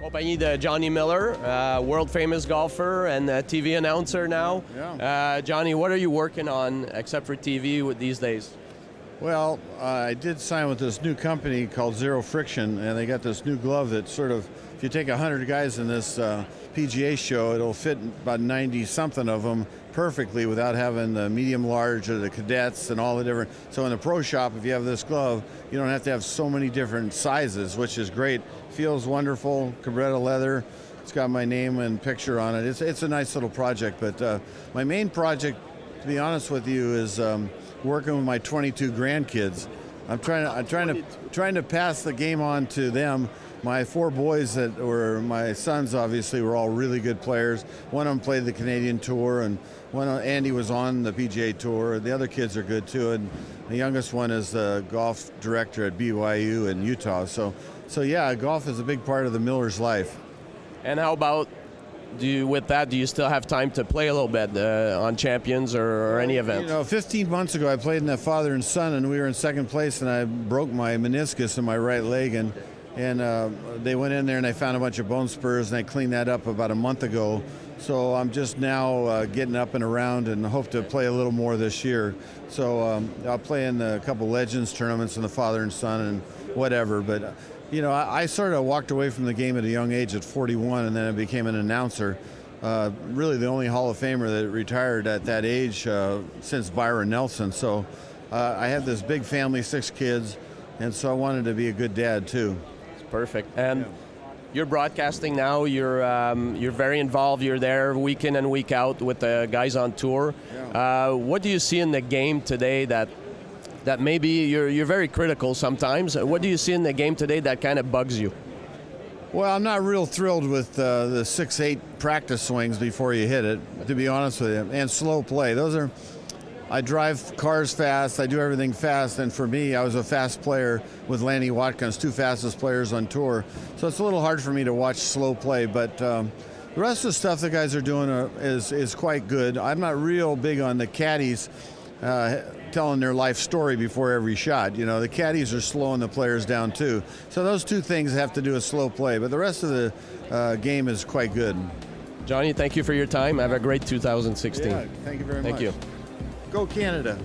Compagnie de Johnny Miller, world famous golfer and TV announcer now. Yeah. Johnny, what are you working on except for TV these days? Well, I did sign with this new company called Zero Friction, and they got this new glove that sort of, if you take 100 guys in this PGA show, it'll fit about 90-something of them perfectly without having the medium large or the cadets and all the different. So in the pro shop, if you have this glove, you don't have to have so many different sizes, which is great. Feels wonderful, Cabretta leather. It's got my name and picture on it. It's a nice little project, but my main project, to be honest with you, is working with my 22 grandkids. I'm trying to pass the game on to them. My 4 boys that were my sons, obviously, were all really good players. One of them played the Canadian Tour, and Andy was on the PGA Tour. The other kids are good too, and the youngest one is the golf director at BYU in Utah. So yeah, golf is a big part of the Miller's life. And how about, do you still have time to play a little bit on Champions or any event? 15 months ago I played in that father and son, and we were in second place, and I broke my meniscus in my right leg, and they went in there and they found a bunch of bone spurs, and I cleaned that up about a month ago. So I'm just now getting up and around and hope to play a little more this year. So I'll play in a couple Legends tournaments in the father and son and whatever. But I sort of walked away from the game at a young age at 41, and then I became an announcer. Really the only Hall of Famer that retired at that age since Byron Nelson. So I have this big family, 6 kids, and so I wanted to be a good dad too. Perfect. And you're broadcasting now. You're very involved. You're there week in and week out with the guys on tour. Yeah. What do you see in the game today that maybe you're very critical sometimes? What do you see in the game today that kind of bugs you? Well, I'm not real thrilled with the 6-8 practice swings before you hit it, to be honest with you, and slow play. I drive cars fast, I do everything fast, and for me, I was a fast player with Lanny Watkins, 2 fastest players on tour. So it's a little hard for me to watch slow play, but the rest of the stuff the guys are doing is quite good. I'm not real big on the caddies telling their life story before every shot. The caddies are slowing the players down too. So those 2 things have to do with slow play, but the rest of the game is quite good. Johnny, thank you for your time. Have a great 2016. Yeah, thank you very much. Thank you. Go Canada.